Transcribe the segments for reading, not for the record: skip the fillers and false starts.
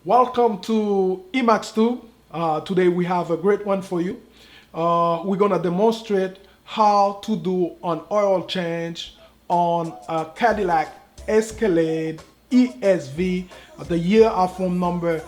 Welcome to Emax Tube. Today we have a great one for you. We're gonna demonstrate how to do an oil change on a Cadillac Escalade ESV. The year of from number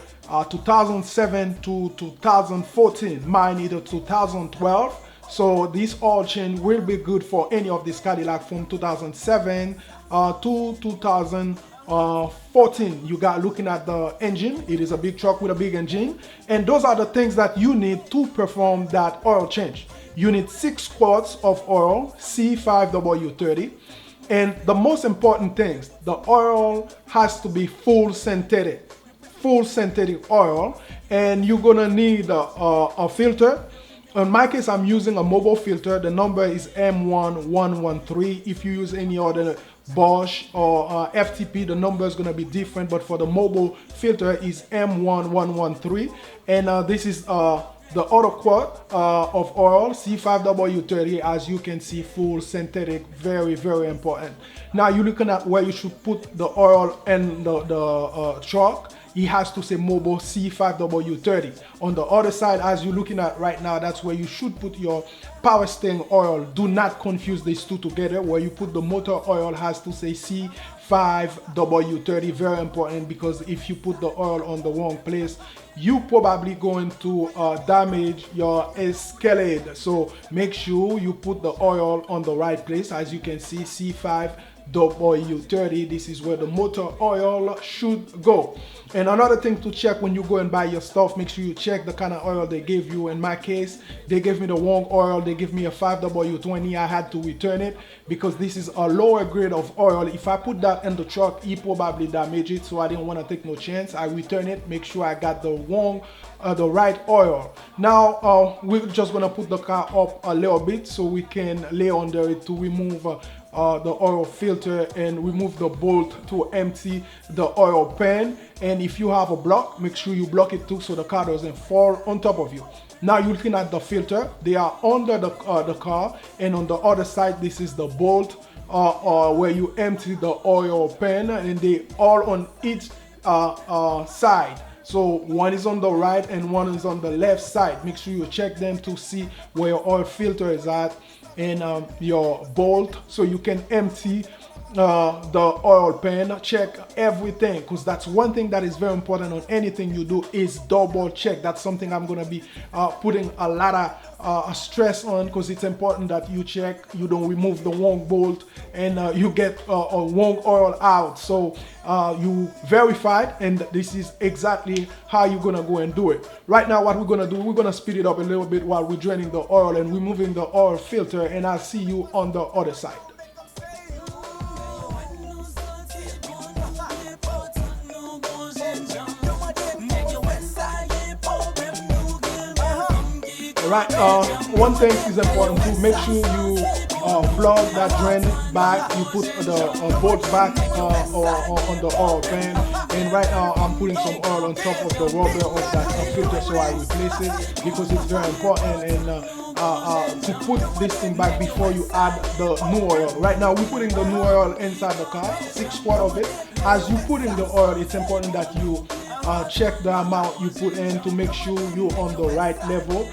2007 to 2014. Mine is 2012. So this oil change will be good for any of this Cadillac from 2007 to 2014. You got looking at the engine. It is a big truck with a big engine. And those are the things that you need to perform that oil change. You need 6 quarts of oil, C5W30. And the most important things, the oil has to be full synthetic oil. And you're gonna need a filter. In my case, I'm using a mobile filter. The number is M1113. If you use any other Bosch or FTP, the number is going to be different. But for the mobile filter is M1113. And this is the other quart of oil, C5W30. As you can see, full synthetic, very, very important. Now you're looking at where you should put the oil in the truck. It has to say mobile C5W30. On the other side, as you're looking at right now, that's where you should put your power steering oil. Do not confuse these two together. Where you put the motor oil has to say C5W30. Very important, because if you put the oil on the wrong place, you probably going to damage your Escalade. So make sure you put the oil on the right place. As you can see, C5W30. This is where the motor oil should go. And another thing to check when you go and buy your stuff, make sure you check the kind of oil they gave you. In my case, they gave me the wrong oil. They gave me a 5W20. I had to return it because this is a lower grade of oil. If I put that in the truck, it probably damage it. So I didn't want to take no chance. I return it, make sure I got the right oil. Now we're just gonna put the car up a little bit so we can lay under it to remove the oil filter and remove the bolt to empty the oil pan. And if you have a block, make sure you block it too so the car doesn't fall on top of you. Now you're looking at the filter. They are under the car, and on the other side, this is the bolt where you empty the oil pan, and they all on each side. So one is on the right and one is on the left side. Make sure you check them to see where your oil filter is at and your bolt, so you can empty the oil pan. Check everything, because that's one thing that is very important on anything you do is double check. That's something I'm going to be putting a lot of stress on, because it's important that you check, you don't remove the wrong bolt and you get a wrong oil out. So you verified, and this is exactly how you're gonna go and do it. Right now, what we're gonna do, we're gonna speed it up a little bit while we're draining the oil and removing the oil filter, and I'll see you on the other side. Right, one thing is important to make sure you plug that drain back. You put the bolts back on the oil pan. And right now I'm putting some oil on top of the rubber of that filter, so I replace it because it's very important. And to put this thing back before you add the new oil. Right now we're putting the new oil inside the car, 6 quarts of it. As you put in the oil, it's important that you check the amount you put in to make sure you're on the right level.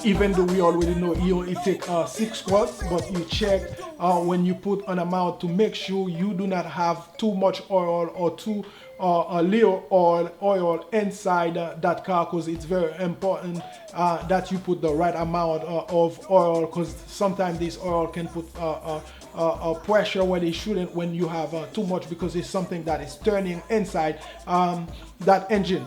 Even though we already know you only take 6 quarts, but you check when you put an amount to make sure you do not have too much oil or too little oil inside that car, because it's very important that you put the right amount of oil, because sometimes this oil can put pressure where they shouldn't when you have too much, because it's something that is turning inside that engine.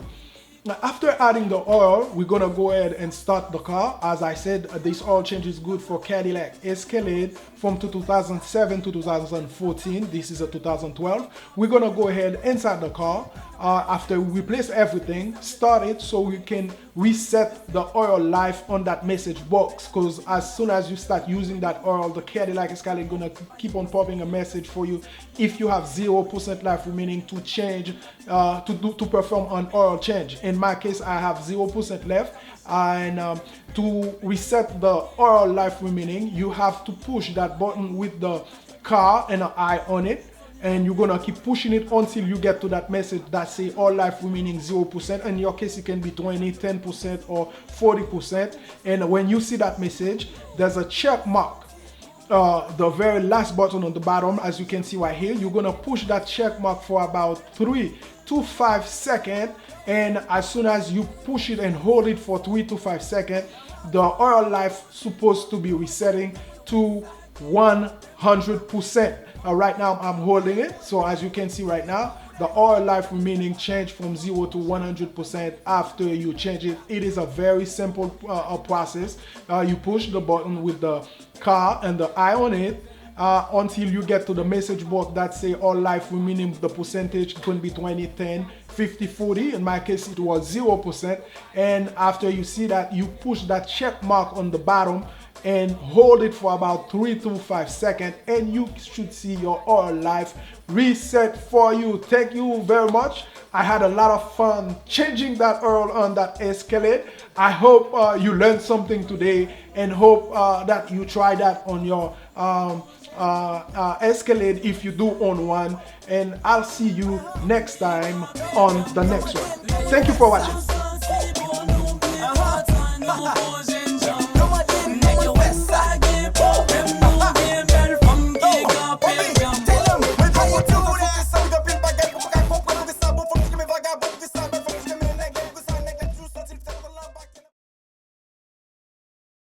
Now, after adding the oil, we're gonna go ahead and start the car. As I said, this oil change is good for Cadillac Escalade from 2007 to 2014. This is a 2012. We're gonna go ahead inside the car. After we replace everything, start it so we can reset the oil life on that message box, because as soon as you start using that oil, the Cadillac Escalade gonna keep on popping a message for you if you have 0% life remaining to change to perform an oil change. In my case, I have 0% left, and to reset the oil life remaining, you have to push that button with the car and an eye on it. and you're gonna keep pushing it until you get to that message that say all life remaining 0%. In your case, it can be 20, 10%, or 40%. And when you see that message, there's a check mark. The very last button on the bottom, as you can see right here, you're gonna push that check mark for about 3 to 5 seconds, and as soon as you push it and hold it for 3 to 5 seconds, the oil life supposed to be resetting to 100%. Right now I'm holding it, so as you can see right now, the oil life remaining changed from 0 to 100% after you change it. It is a very simple process. You push the button with the car and the eye on it until you get to the message box that say all life remaining, the percentage can be 20, 10, 50, 40. In my case, it was 0%. And after you see that, you push that check mark on the bottom and hold it for about 3 to 5 seconds, and you should see your oil life reset for you. Thank you very much. I had a lot of fun changing that oil on that Escalade. I hope you learned something today, and hope that you try that on your Escalade if you do own one. And I'll see you next time on the next one. Thank you for watching.